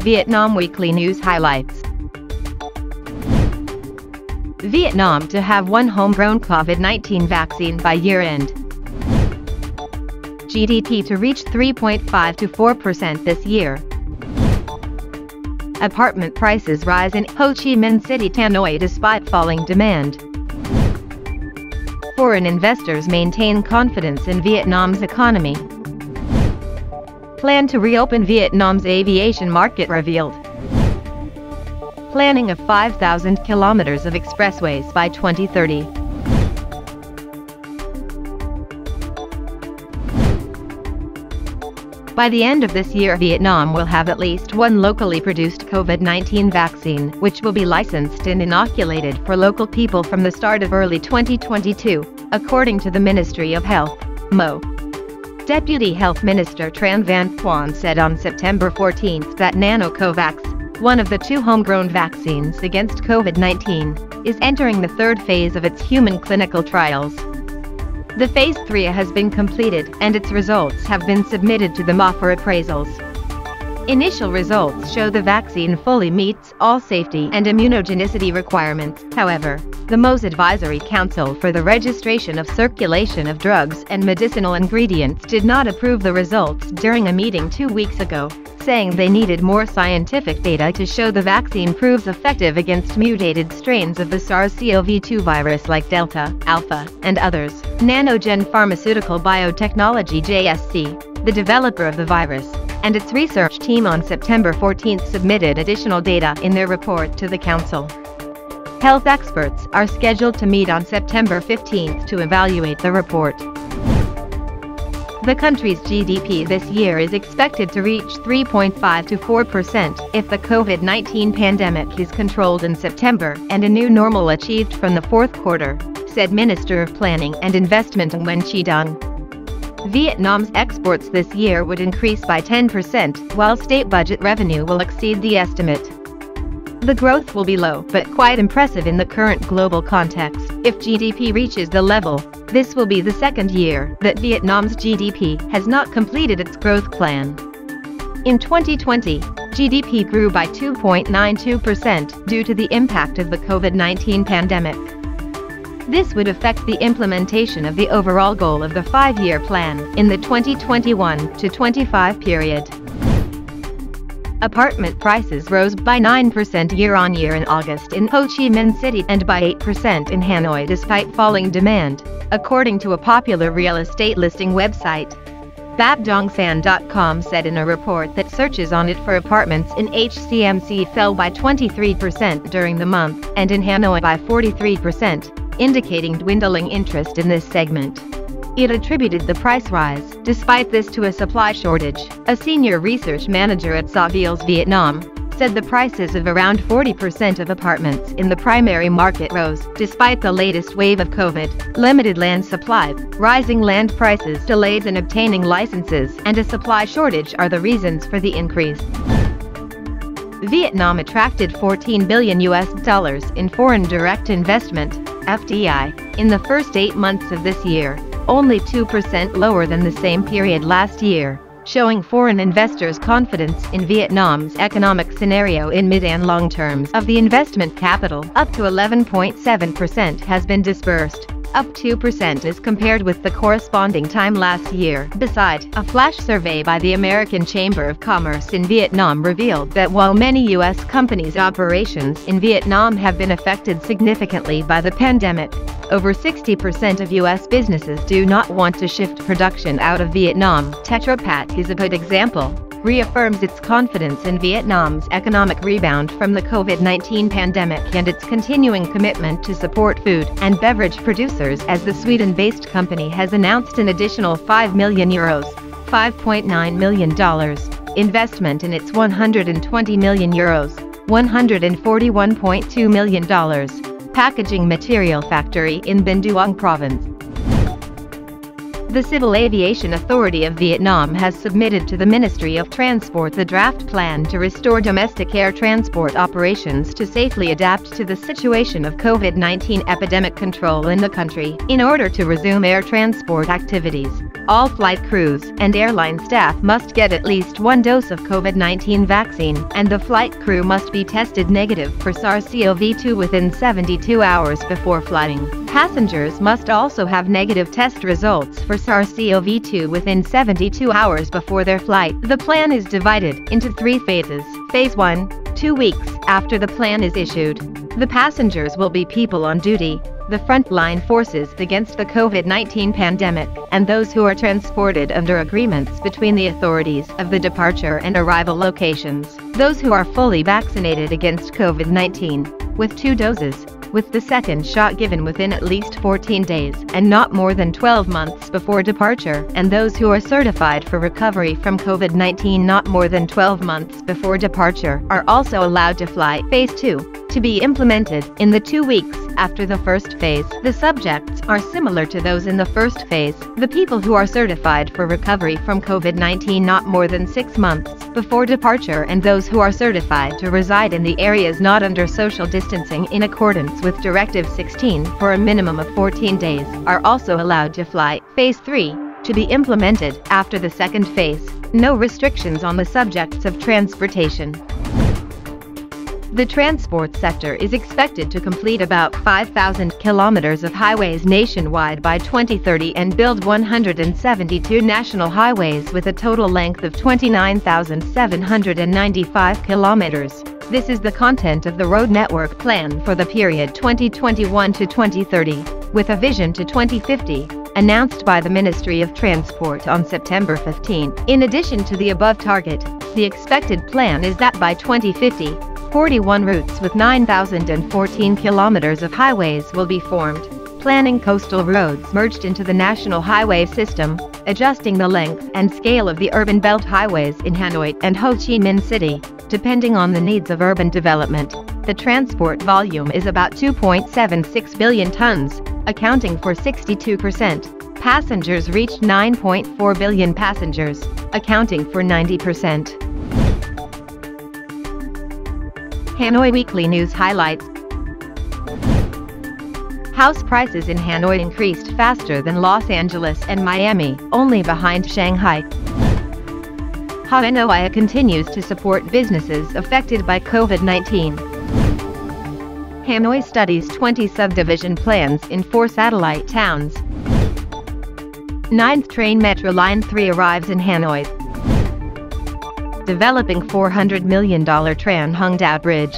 Vietnam Weekly News Highlights. Vietnam to have one homegrown COVID-19 vaccine by year-end. GDP to reach 3.5 to 4% this year. Apartment prices rise in Ho Chi Minh City, Hanoi despite falling demand. Foreign investors maintain confidence in Vietnam's economy. Plan to reopen Vietnam's aviation market revealed. Planning of 5,000 kilometers of expressways by 2030. By the end of this year, Vietnam will have at least one locally produced COVID-19 vaccine, which will be licensed and inoculated for local people from the start of early 2022, according to the Ministry of Health, MO. Deputy Health Minister Tran Ben Thanh said on September 14 that NanoCovax, one of the two homegrown vaccines against COVID-19, is entering the third phase of its human clinical trials. The Phase 3 has been completed and its results have been submitted to the MO for appraisals. Initial results show the vaccine fully meets all safety and immunogenicity requirements. However, the MO's Advisory Council for the Registration of Circulation of Drugs and Medicinal Ingredients did not approve the results during a meeting 2 weeks ago, saying they needed more scientific data to show the vaccine proves effective against mutated strains of the SARS-CoV-2 virus like Delta, Alpha, and others. Nanogen Pharmaceutical Biotechnology JSC, the developer of the virus, and its research team on September 14 submitted additional data in their report to the Council. Health experts are scheduled to meet on September 15 to evaluate the report. The country's GDP this year is expected to reach 3.5 to 4% if the COVID-19 pandemic is controlled in September and a new normal achieved from the fourth quarter, said Minister of Planning and Investment Nguyen Chi Dung. Vietnam's exports this year would increase by 10%, while state budget revenue will exceed the estimate. The growth will be low but quite impressive in the current global context. If GDP reaches the level, this will be the second year that Vietnam's GDP has not completed its growth plan. In 2020, GDP grew by 2.92% due to the impact of the COVID-19 pandemic. This would affect the implementation of the overall goal of the 5-year plan in the 2021 to 25 period. Apartment prices rose by 9% year-on-year in August in Ho Chi Minh City and by 8% in Hanoi despite falling demand, according to a popular real estate listing website. Babdongsan.com said in a report that searches on it for apartments in HCMC fell by 23% during the month and in Hanoi by 43%. Indicating dwindling interest in this segment. It attributed the price rise, despite this, to a supply shortage. A senior research manager at Savills Vietnam said the prices of around 40% of apartments in the primary market rose, despite the latest wave of COVID, limited land supply, rising land prices, delays in obtaining licenses, and a supply shortage are the reasons for the increase. Vietnam attracted $14 billion in foreign direct investment, FDI, in the first 8 months of this year, only 2% lower than the same period last year, showing foreign investors' confidence in Vietnam's economic scenario in mid and long terms. Of the investment capital, up to 11.7% has been disbursed, up 2% as compared with the corresponding time last year. Besides, a flash survey by the American Chamber of Commerce in Vietnam revealed that while many U.S. companies' operations in Vietnam have been affected significantly by the pandemic, over 60% of U.S. businesses do not want to shift production out of Vietnam. Tetra Pak is a good example, reaffirms its confidence in Vietnam's economic rebound from the COVID-19 pandemic and its continuing commitment to support food and beverage producers as the Sweden-based company has announced an additional €5 million, $5.9 million, investment in its €120 million, $141.2 million, packaging material factory in Binh Duong province. The Civil Aviation Authority of Vietnam has submitted to the Ministry of Transport the draft plan to restore domestic air transport operations to safely adapt to the situation of COVID-19 epidemic control in the country. In order to resume air transport activities, all flight crews and airline staff must get at least one dose of COVID-19 vaccine, and the flight crew must be tested negative for SARS-CoV-2 within 72 hours before flying. Passengers must also have negative test results for SARS-CoV-2 within 72 hours before their flight. The plan is divided into 3 phases. Phase 1, 2 weeks after the plan is issued. The passengers will be people on duty, the frontline forces against the COVID-19 pandemic, and those who are transported under agreements between the authorities of the departure and arrival locations. Those who are fully vaccinated against COVID-19, with 2 doses, with the second shot given within at least 14 days and not more than 12 months before departure, and those who are certified for recovery from COVID-19 not more than 12 months before departure, are also allowed to fly. Phase 2, to be implemented in the 2 weeks after the first phase. The subjects are similar to those in the first phase. The people who are certified for recovery from COVID-19 not more than 6 months before departure, and those who are certified to reside in the areas not under social distancing in accordance with Directive 16 for a minimum of 14 days, are also allowed to fly. Phase 3, to be implemented after the second phase. No restrictions on the subjects of transportation. The transport sector is expected to complete about 5,000 kilometers of highways nationwide by 2030 and build 172 national highways with a total length of 29,795 kilometers. This is the content of the road network plan for the period 2021 to 2030, with a vision to 2050, announced by the Ministry of Transport on September 15. In addition to the above target, the expected plan is that by 2050, 41 routes with 9,014 kilometers of highways will be formed, planning coastal roads merged into the national highway system, adjusting the length and scale of the urban belt highways in Hanoi and Ho Chi Minh City, depending on the needs of urban development. The transport volume is about 2.76 billion tons, accounting for 62%. Passengers reached 9.4 billion passengers, accounting for 90%. Hanoi Weekly News Highlights. House prices in Hanoi increased faster than Los Angeles and Miami, only behind Shanghai. Ha Noi continues to support businesses affected by COVID-19. Hanoi studies 20 subdivision plans in 4 satellite towns. 9th Train Metro Line 3 arrives in Hanoi. Developing $400 million Tran Hongdao Bridge.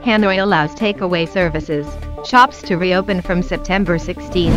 Hanoi allows takeaway services. Shops to reopen from September 16.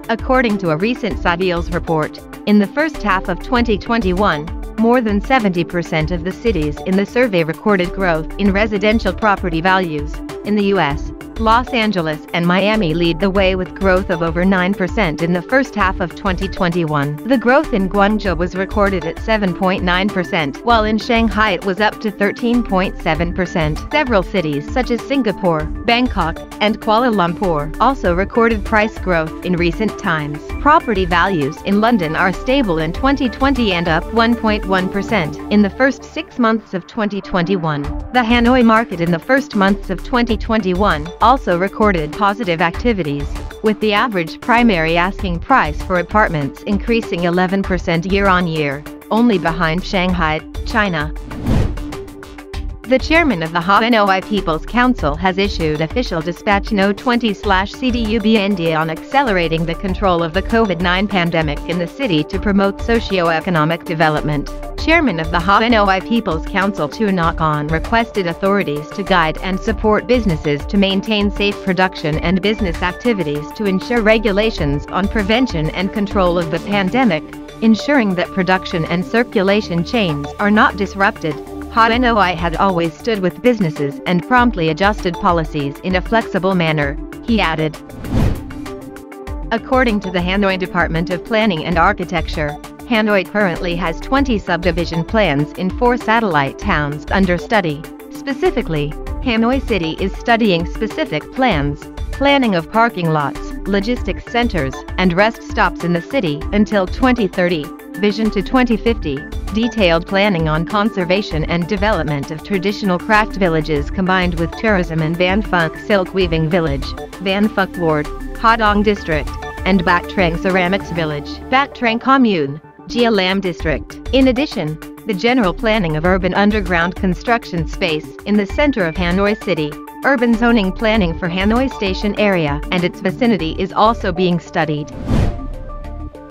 According to a recent Savills report, in the first half of 2021, more than 70% of the cities in the survey recorded growth in residential property values. In the U.S., Los Angeles and Miami lead the way with growth of over 9% in the first half of 2021. The growth in Guangzhou was recorded at 7.9%, while in Shanghai it was up to 13.7%. Several cities such as Singapore, Bangkok, and Kuala Lumpur also recorded price growth in recent times. Property values in London are stable in 2020 and up 1.1% in the first 6 months of 2021. The Hanoi market in the first months of 2021 also recorded positive activities, with the average primary asking price for apartments increasing 11% year-on-year, only behind Shanghai, China. The chairman of the Ha Noi People's Council has issued official dispatch No. 20/CDUBND on accelerating the control of the COVID-19 pandemic in the city to promote socio-economic development. Chairman of the Ha Noi People's Council Tu Ngoc On requested authorities to guide and support businesses to maintain safe production and business activities to ensure regulations on prevention and control of the pandemic, ensuring that production and circulation chains are not disrupted. Ha Noi had always stood with businesses and promptly adjusted policies in a flexible manner, he added. According to the Hanoi Department of Planning and Architecture, Hanoi currently has 20 subdivision plans in 4 satellite towns under study. Specifically, Hanoi City is studying specific plans, planning of parking lots, logistics centers, and rest stops in the city until 2030, vision to 2050, detailed planning on conservation and development of traditional craft villages combined with tourism in Van Phuc Silk Weaving Village, Van Phuc Ward, Ha Dong District, and Bac Trang Ceramics Village, Bac Trang Commune, Gia Lam District. In addition, the general planning of urban underground construction space in the center of Hanoi City, urban zoning planning for Hanoi Station area and its vicinity is also being studied.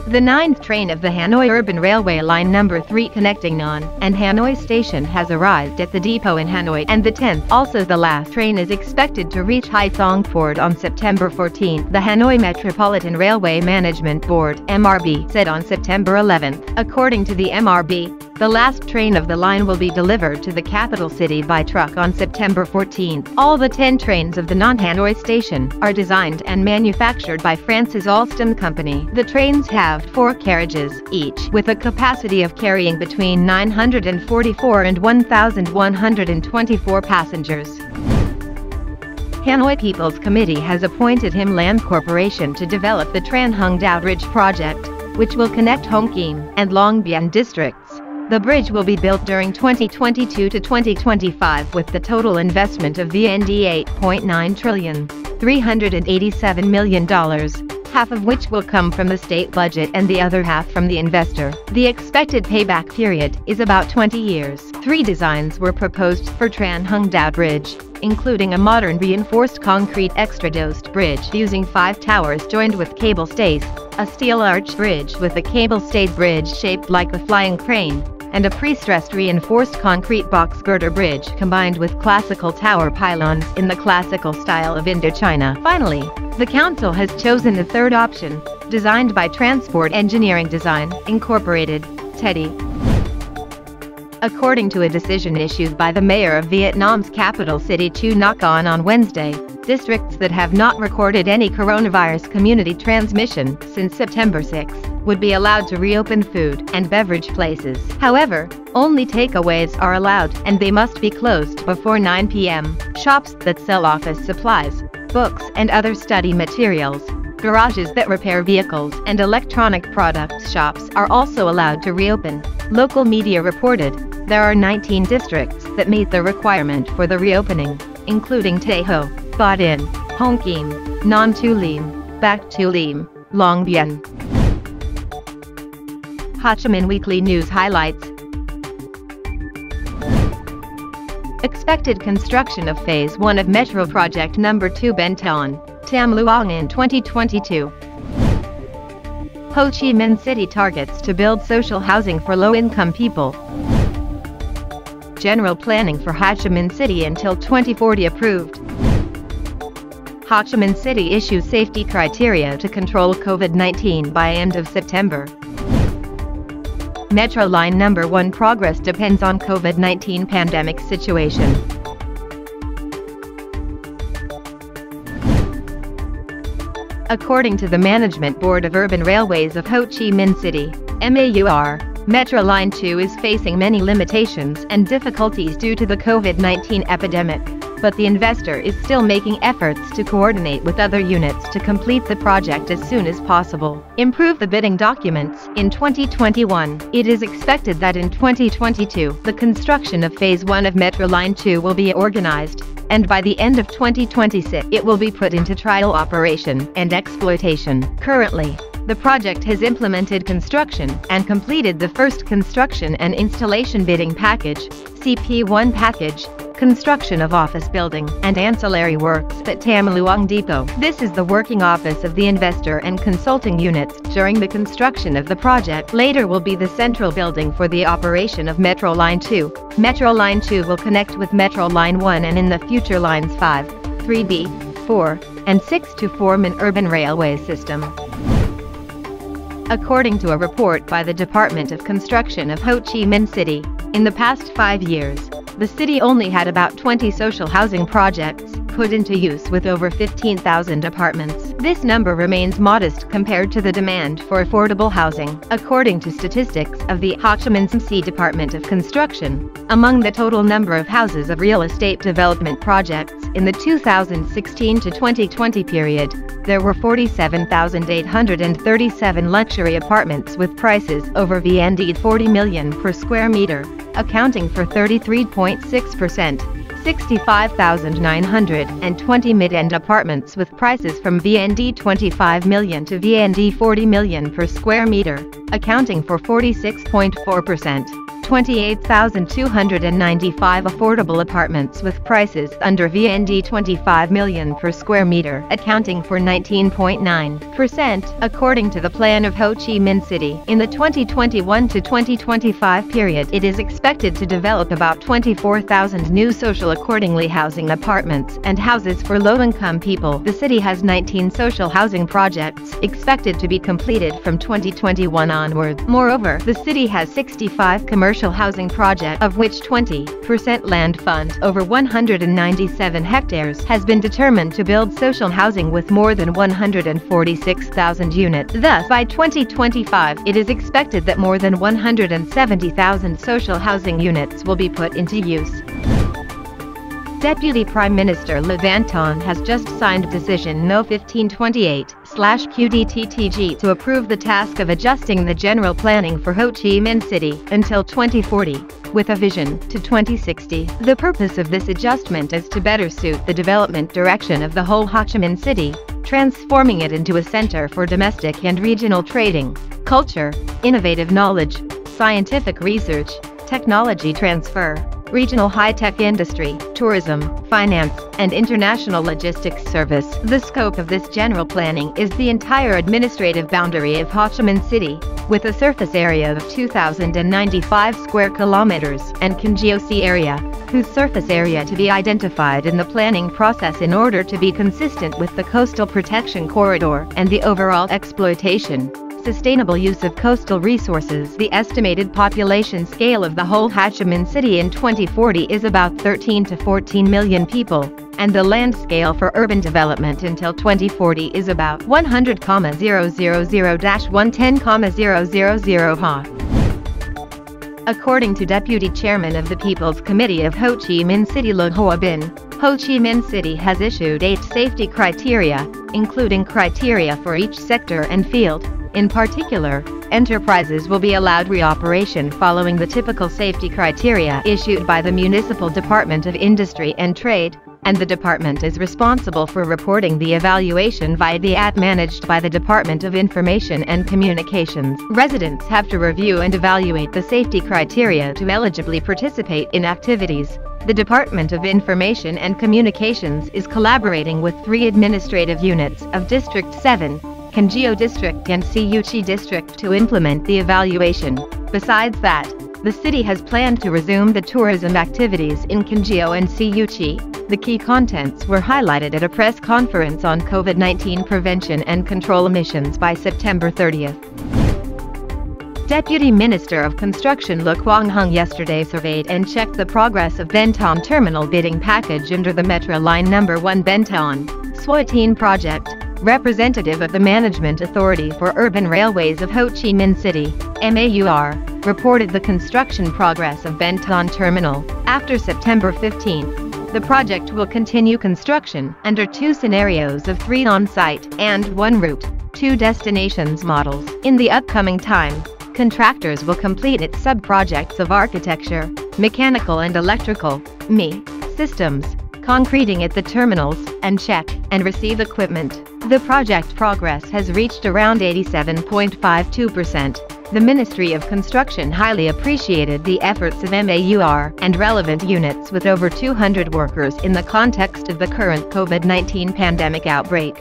The 9th train of the Hanoi Urban Railway Line No. 3 connecting Non and Hanoi Station has arrived at the depot in Hanoi, and the 10th, also the last train, is expected to reach Hai Thong Port on September 14, the Hanoi Metropolitan Railway Management Board (MRB) said on September 11. According to the MRB, the last train of the line will be delivered to the capital city by truck on September 14. All the 10 trains of the non-Hanoi station are designed and manufactured by France's Alstom company. The trains have 4 carriages each, with a capacity of carrying between 944 and 1,124 passengers. Hanoi People's Committee has appointed Him Land Corporation to develop the Tran Hung Dao Bridge project, which will connect Hong Kim and Long Bien districts. The bridge will be built during 2022 to 2025 with the total investment of VND 8.9 trillion, $387 million, half of which will come from the state budget and the other half from the investor. The expected payback period is about 20 years. 3 designs were proposed for Tran Hung Dao Bridge, including a modern reinforced concrete extradosed bridge using 5 towers joined with cable stays, a steel arch bridge with a cable-stayed bridge shaped like a flying crane, and a pre-stressed reinforced concrete box girder bridge combined with classical tower pylons in the classical style of Indochina. Finally, the council has chosen the third option, designed by Transport Engineering Design, Incorporated, Teddy. According to a decision issued by the mayor of Vietnam's capital city Chu Ngoc An on Wednesday, districts that have not recorded any coronavirus community transmission since September 6 would be allowed to reopen food and beverage places. However, only takeaways are allowed and they must be closed before 9 p.m. Shops that sell office supplies, books and other study materials, garages that repair vehicles and electronic products shops are also allowed to reopen. Local media reported there are 19 districts that meet the requirement for the reopening, including Tay Ho, Ba Dinh, Hong Kim, Non Tu Lim, Bac Tu Lim, Long Bien. Ho Chi Minh Weekly News Highlights. Expected construction of Phase 1 of Metro Project No. 2 Ben Thanh, Tham Luong in 2022. Ho Chi Minh City targets to build social housing for low-income people. General planning for Hochiminh City until 2040 approved. Hochiminh City issues safety criteria to control COVID-19 by end of September. Metro Line No. 1 progress depends on COVID-19 pandemic situation. According to the Management Board of Urban Railways of Ho Chi Minh City, MAUR, Metro Line 2 is facing many limitations and difficulties due to the COVID-19 epidemic, but the investor is still making efforts to coordinate with other units to complete the project as soon as possible. Improve the bidding documents. In 2021, it is expected that in 2022, the construction of Phase 1 of Metro Line 2 will be organized, and by the end of 2026, it will be put into trial operation and exploitation. Currently, the project has implemented construction and completed the first construction and installation bidding package, CP1 package, construction of office building and ancillary works at Tham Luong Depot. This is the working office of the investor and consulting units during the construction of the project. Later will be the central building for the operation of Metro Line 2. Metro Line 2 will connect with Metro Line 1 and in the future Lines 5, 3B, 4, and 6 to form an urban railway system. According to a report by the Department of Construction of Ho Chi Minh City, in the past 5 years, the city only had about 20 social housing projects put into use with over 15,000 apartments. This number remains modest compared to the demand for affordable housing, according to statistics of the Hochiminh City Department of Construction. Among the total number of houses of real estate development projects in the 2016 to 2020 period, there were 47,837 luxury apartments with prices over VND 40 million per square meter, accounting for 33.6%. 65,920 mid-end apartments with prices from VND 25 million to VND 40 million per square meter, accounting for 46.4%. 28,295 affordable apartments with prices under VND 25 million per square meter, accounting for 19.9%, according to the plan of Ho Chi Minh City. In the 2021 to 2025 period, it is expected to develop about 24,000 new social accordingly housing apartments and houses for low-income people. The city has 19 social housing projects expected to be completed from 2021 onward. Moreover, the city has 65 commercial housing projects, of which 20% land fund, over 197 hectares, has been determined to build social housing with more than 146,000 units. Thus, by 2025, it is expected that more than 170,000 social housing units will be put into use. Deputy Prime Minister Ben Thanh has just signed Decision No. 1528/QDTTG to approve the task of adjusting the general planning for Ho Chi Minh City until 2040, with a vision to 2060. The purpose of this adjustment is to better suit the development direction of the whole Hochiminh City, transforming it into a center for domestic and regional trading, culture, innovative knowledge, scientific research, technology transfer, regional high-tech industry, tourism, finance, and international logistics service. The scope of this general planning is the entire administrative boundary of Ho Chi Minh City, with a surface area of 2,095 square kilometers, and Sea area, whose surface area to be identified in the planning process in order to be consistent with the coastal protection corridor and the overall exploitation, sustainable use of coastal resources. The estimated population scale of the whole Ho Chi Minh City in 2040 is about 13 to 14 million people, and the land scale for urban development until 2040 is about 100,000-110,000 ha. According to Deputy Chairman of the People's Committee of Ho Chi Minh City Lo Hoa Bin, Ho Chi Minh City has issued 8 safety criteria, including criteria for each sector and field. In particular, enterprises will be allowed reoperation following the typical safety criteria issued by the Municipal Department of Industry and Trade, and the department is responsible for reporting the evaluation via the app managed by the Department of Information and Communications. Residents have to review and evaluate the safety criteria to eligibly participate in activities. The Department of Information and Communications is collaborating with 3 administrative units of District 7, Kanggyo District and Siuchi District to implement the evaluation. Besides that, the city has planned to resume the tourism activities in Kanggyo and Siuchi. The key contents were highlighted at a press conference on COVID-19 prevention and control emissions by September 30th. Deputy Minister of Construction Lo Quang Hung yesterday surveyed and checked the progress of Ben Thanh Terminal bidding package under the Metro Line No. 1 Ben Thanh Suotin project. Representative of the Management Authority for Urban Railways of Ho Chi Minh City, MAUR, reported the construction progress of Ben Thanh Terminal. After September 15, the project will continue construction under 2 scenarios of 3 on-site and 1 route, 2 destinations models. In the upcoming time, contractors will complete its sub-projects of architecture, mechanical and electrical, systems, concreting at the terminals, and check and receive equipment. The project progress has reached around 87.52%. The Ministry of Construction highly appreciated the efforts of MAUR and relevant units with over 200 workers in the context of the current COVID-19 pandemic outbreak.